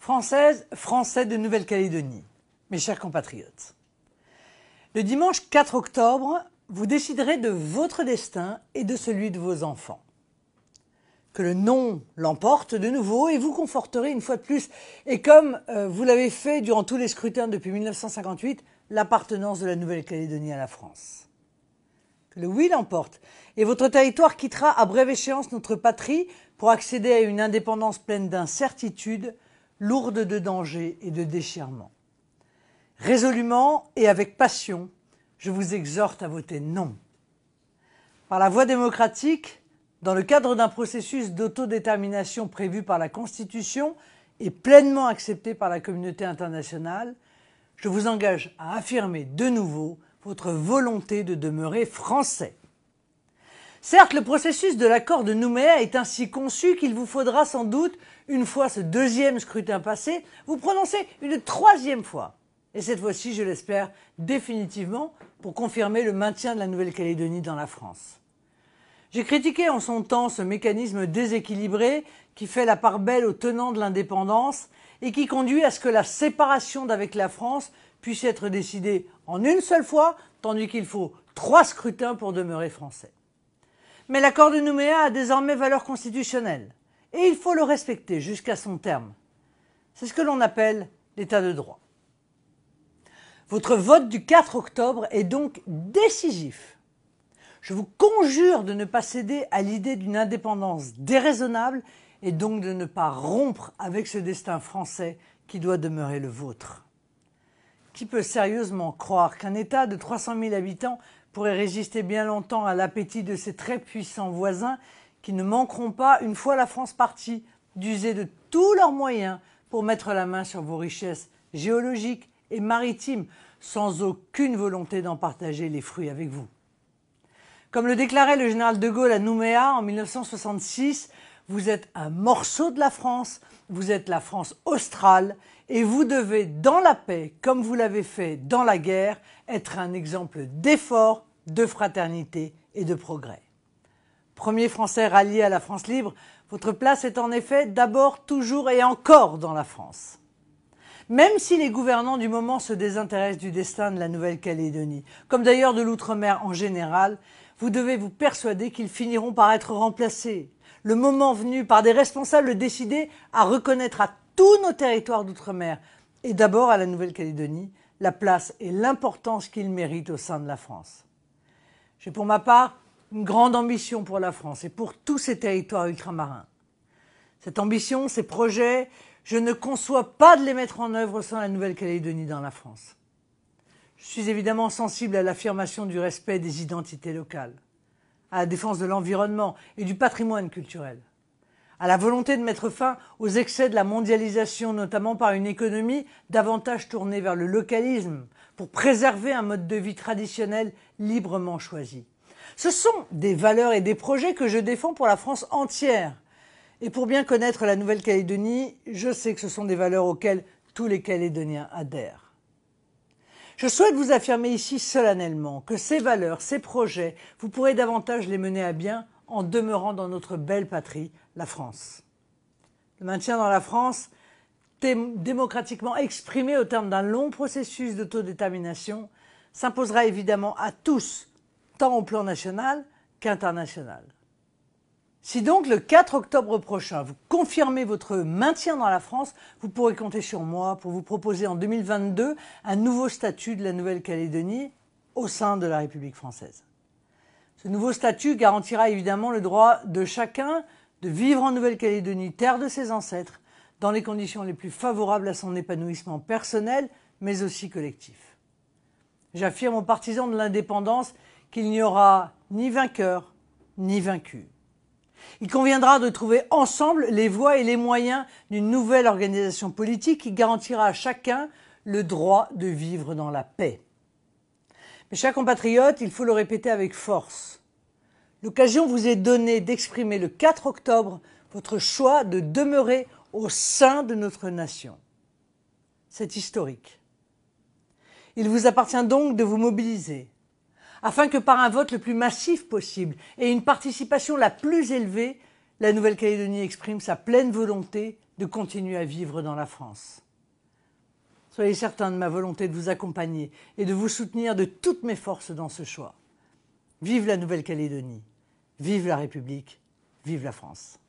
Françaises, Français de Nouvelle-Calédonie, mes chers compatriotes. Le dimanche 4 octobre, vous déciderez de votre destin et de celui de vos enfants. Que le non l'emporte de nouveau et vous conforterez une fois de plus, et comme vous l'avez fait durant tous les scrutins depuis 1958, l'appartenance de la Nouvelle-Calédonie à la France. Que le oui l'emporte et votre territoire quittera à brève échéance notre patrie pour accéder à une indépendance pleine d'incertitudes, lourde de dangers et de déchirements. Résolument et avec passion, je vous exhorte à voter non. Par la voie démocratique, dans le cadre d'un processus d'autodétermination prévu par la Constitution et pleinement accepté par la communauté internationale, je vous engage à affirmer de nouveau votre volonté de demeurer français. Certes, le processus de l'accord de Nouméa est ainsi conçu qu'il vous faudra sans doute, une fois ce deuxième scrutin passé, vous prononcer une troisième fois. Et cette fois-ci, je l'espère, définitivement, pour confirmer le maintien de la Nouvelle-Calédonie dans la France. J'ai critiqué en son temps ce mécanisme déséquilibré qui fait la part belle aux tenants de l'indépendance et qui conduit à ce que la séparation d'avec la France puisse être décidée en une seule fois, tandis qu'il faut 3 scrutins pour demeurer français. Mais l'accord de Nouméa a désormais valeur constitutionnelle et il faut le respecter jusqu'à son terme. C'est ce que l'on appelle l'état de droit. Votre vote du 4 octobre est donc décisif. Je vous conjure de ne pas céder à l'idée d'une indépendance déraisonnable et donc de ne pas rompre avec ce destin français qui doit demeurer le vôtre. Qui peut sérieusement croire qu'un État de 300 000 habitants pourrait résister bien longtemps à l'appétit de ses très puissants voisins qui ne manqueront pas, une fois la France partie, d'user de tous leurs moyens pour mettre la main sur vos richesses géologiques et maritimes sans aucune volonté d'en partager les fruits avec vous. Comme le déclarait le général de Gaulle à Nouméa en 1966, vous êtes un morceau de la France, vous êtes la France australe et vous devez, dans la paix, comme vous l'avez fait dans la guerre, être un exemple d'effort, de fraternité et de progrès. Premier Français rallié à la France libre, votre place est en effet d'abord, toujours et encore dans la France. Même si les gouvernants du moment se désintéressent du destin de la Nouvelle-Calédonie, comme d'ailleurs de l'outre-mer en général, vous devez vous persuader qu'ils finiront par être remplacés, le moment venu, par des responsables décidés à reconnaître à tous nos territoires d'outre-mer, et d'abord à la Nouvelle-Calédonie, la place et l'importance qu'ils méritent au sein de la France. J'ai pour ma part une grande ambition pour la France et pour tous ces territoires ultramarins. Cette ambition, ces projets, je ne conçois pas de les mettre en œuvre sans la Nouvelle-Calédonie dans la France. Je suis évidemment sensible à l'affirmation du respect des identités locales, à la défense de l'environnement et du patrimoine culturel, à la volonté de mettre fin aux excès de la mondialisation, notamment par une économie davantage tournée vers le localisme, pour préserver un mode de vie traditionnel librement choisi. Ce sont des valeurs et des projets que je défends pour la France entière. Et pour bien connaître la Nouvelle-Calédonie, je sais que ce sont des valeurs auxquelles tous les Calédoniens adhèrent. Je souhaite vous affirmer ici solennellement que ces valeurs, ces projets, vous pourrez davantage les mener à bien en demeurant dans notre belle patrie, la France. Le maintien dans la France, démocratiquement exprimé au terme d'un long processus d'autodétermination, s'imposera évidemment à tous, tant au plan national qu'international. Si donc le 4 octobre prochain, vous confirmez votre maintien dans la France, vous pourrez compter sur moi pour vous proposer en 2022 un nouveau statut de la Nouvelle-Calédonie au sein de la République française. Ce nouveau statut garantira évidemment le droit de chacun de vivre en Nouvelle-Calédonie, terre de ses ancêtres, dans les conditions les plus favorables à son épanouissement personnel, mais aussi collectif. J'affirme aux partisans de l'indépendance qu'il n'y aura ni vainqueur, ni vaincu. Il conviendra de trouver ensemble les voies et les moyens d'une nouvelle organisation politique qui garantira à chacun le droit de vivre dans la paix. Mes chers compatriotes, il faut le répéter avec force. L'occasion vous est donnée d'exprimer le 4 octobre votre choix de demeurer au sein de notre nation. C'est historique. Il vous appartient donc de vous mobiliser, afin que par un vote le plus massif possible et une participation la plus élevée, la Nouvelle-Calédonie exprime sa pleine volonté de continuer à vivre dans la France. Soyez certains de ma volonté de vous accompagner et de vous soutenir de toutes mes forces dans ce choix. Vive la Nouvelle-Calédonie, vive la République, vive la France.